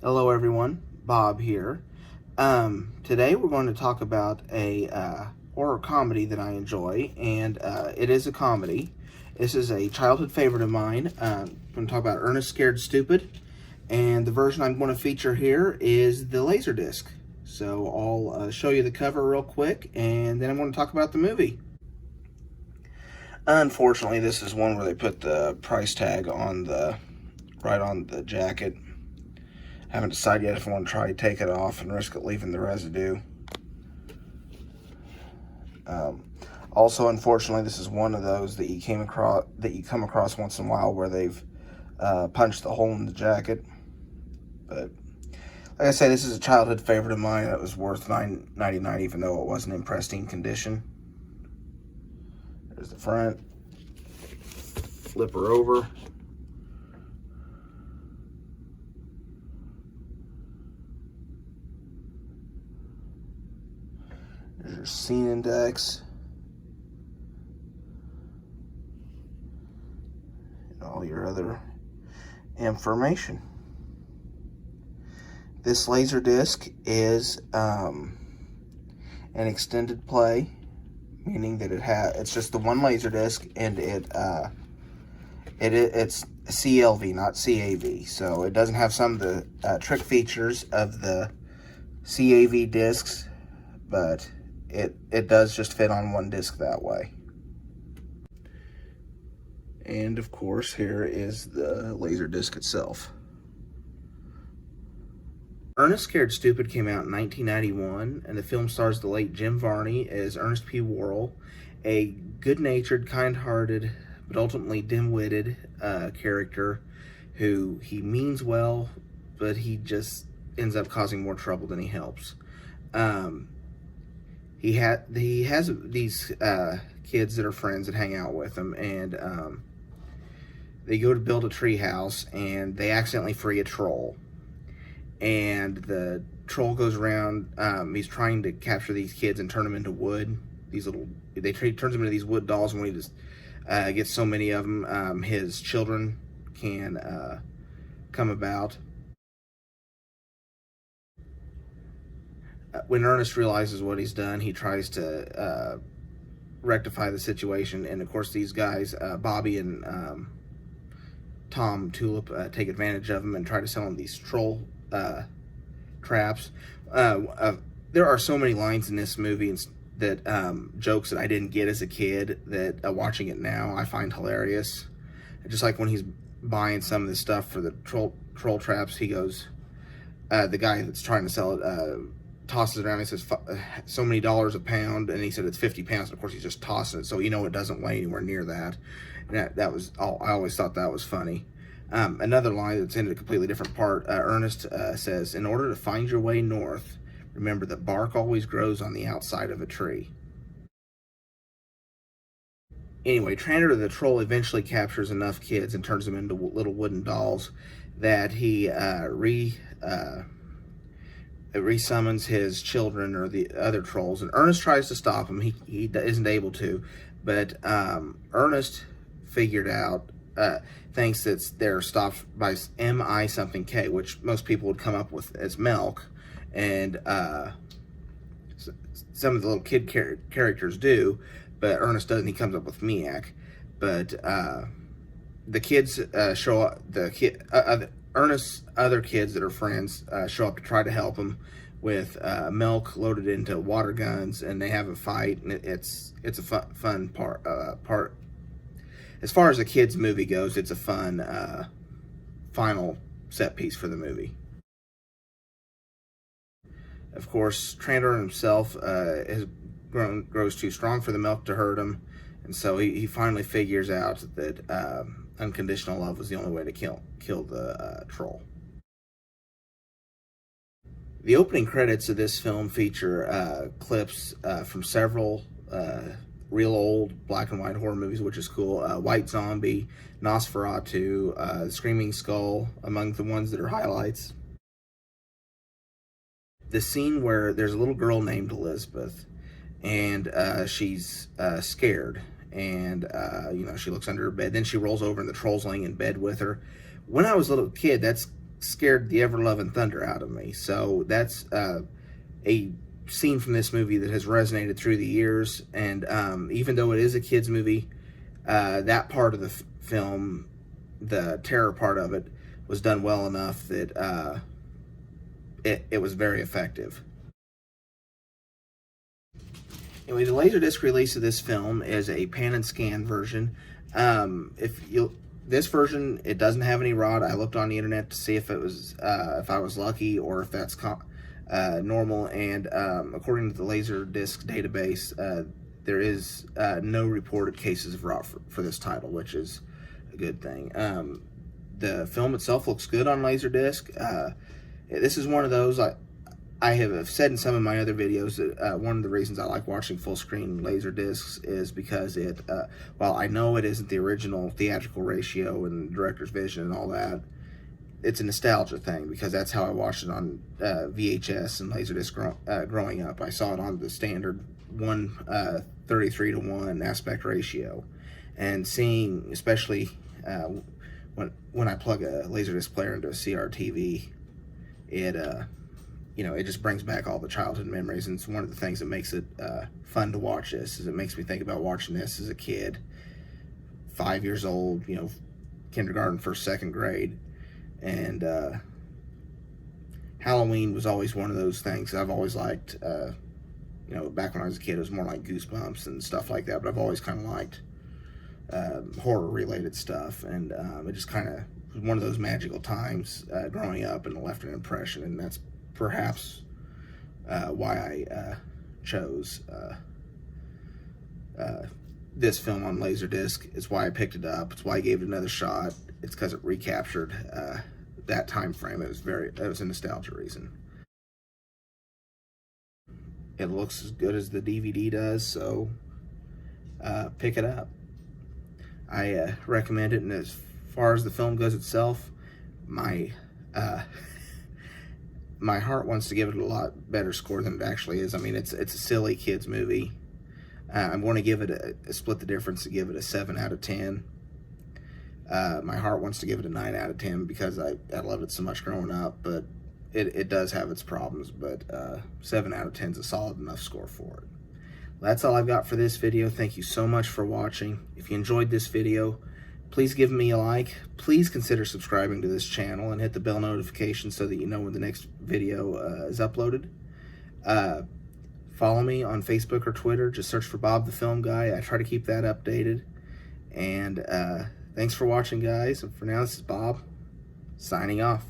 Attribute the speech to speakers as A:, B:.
A: Hello everyone, Bob here. Today we're going to talk about a horror comedy that I enjoy, and it is a comedy. This is a childhood favorite of mine. I'm going to talk about Ernest Scared Stupid, and the version I'm going to feature here is the Laserdisc. So I'll show you the cover real quick, and then I'm going to talk about the movie. Unfortunately, this is one where they put the price tag on right on the jacket. I haven't decided yet if I want to try to take it off and risk it leaving the residue. Also, unfortunately, this is one of those that you come across once in a while where they've punched the hole in the jacket. But like I say, this is a childhood favorite of mine. It was worth $9.99, even though it wasn't in pristine condition. There's the front. Flip her over. There's your scene index. And all your other information. This Laserdisc is an extended play, meaning that it's just the one Laserdisc, and it's CLV, not CAV. So it doesn't have some of the trick features of the CAV discs, but it does just fit on one disc that way. And of course, here is the Laserdisc itself. Ernest Scared Stupid came out in 1991, and the film stars the late Jim Varney as Ernest P. Worrell, a good-natured, kind-hearted, but ultimately dim-witted character who he means well, but he just ends up causing more trouble than he helps. He has these kids that are friends that hang out with him, and they go to build a tree house, and they accidentally free a troll. And the troll goes around, he's trying to capture these kids and turn them into wood. Turns them into these wood dolls, and when he just gets so many of them, his children can come about. When Ernest realizes what he's done, he tries to rectify the situation, and of course these guys, Bobby and Tom Tulip, take advantage of him and try to sell him these troll traps. There are so many lines in this movie that jokes that I didn't get as a kid that watching it now I find hilarious. Just like when he's buying some of the stuff for the troll traps, he goes, the guy that's trying to sell it tosses it around. He says so many dollars a pound, and he said it's 50 pounds. And of course he's just tossing it, so you know it doesn't weigh anywhere near that. And that was all. I always thought that was funny. Another line that's in a completely different part, Ernest says, "In order to find your way north, remember that bark always grows on the outside of a tree." Anyway, Trantor the Troll eventually captures enough kids and turns them into little wooden dolls that he resummons his children or the other trolls, and Ernest tries to stop him. He isn't able to, but Ernest figured out, thinks that they're stopped by M-I something K, which most people would come up with as milk, and some of the little kid characters do, but Ernest doesn't. He comes up with Miak. But the kids show up. Ernest's other kids that are friends show up to try to help him with milk loaded into water guns, and they have a fight, and it's a fun part. As far as the kids' movie goes, it's a fun final set piece for the movie. Of course, Trantor himself grows too strong for the milk to hurt him, and so he finally figures out that unconditional love was the only way to kill the troll. The opening credits of this film feature clips from several real old black and white horror movies, which is cool. White Zombie, Nosferatu, Screaming Skull, among the ones that are highlights. The scene where there's a little girl named Elizabeth, and she's scared, and she looks under her bed. Then she rolls over, and the troll's laying in bed with her. When I was a little kid, that's scared the ever-loving thunder out of me. So that's a scene from this movie that has resonated through the years. And even though it is a kid's movie, that part of the film, the terror part of it, was done well enough that it was very effective. Anyway, the Laserdisc release of this film is a pan and scan version. This version, it doesn't have any rot. I looked on the internet to see if it was if I was lucky or if that's normal. And according to the Laserdisc database, there is no reported cases of rot for this title, which is a good thing. The film itself looks good on Laserdisc. This is one of those, I have said in some of my other videos that one of the reasons I like watching full-screen Laserdiscs is because it, while I know it isn't the original theatrical ratio and director's vision and all that, it's a nostalgia thing, because that's how I watched it on VHS and Laserdisc growing up. I saw it on the standard 1:33:1 aspect ratio, and seeing, especially when I plug a Laserdisc player into a CRTV, it it just brings back all the childhood memories. And it's one of the things that makes it fun to watch this, is it makes me think about watching this as a kid, 5 years old, kindergarten, first, second grade. And Halloween was always one of those things I've always liked. Back when I was a kid, it was more like Goosebumps and stuff like that, but I've always kind of liked horror related stuff. And it just kind of was one of those magical times growing up, and left an impression. And that's perhaps why I chose this film on Laserdisc. It's why I picked it up. It's why I gave it another shot. It's because it recaptured that time frame. It was a nostalgia reason. It looks as good as the DVD does, so pick it up. I recommend it. And as far as the film goes itself, my heart wants to give it a lot better score than it actually is. I mean, it's a silly kids movie. I'm going to give it split the difference to give it a 7 out of 10. My heart wants to give it a 9 out of 10 because I loved it so much growing up, but it does have its problems. But 7 out of 10 is a solid enough score for it. That's all I've got for this video. Thank you so much for watching. If you enjoyed this video, please give me a like. Please consider subscribing to this channel and hit the bell notification so that you know when the next video is uploaded. Follow me on Facebook or Twitter. Just search for Bob the Film Guy. I try to keep that updated. And thanks for watching, guys. And for now, this is Bob, signing off.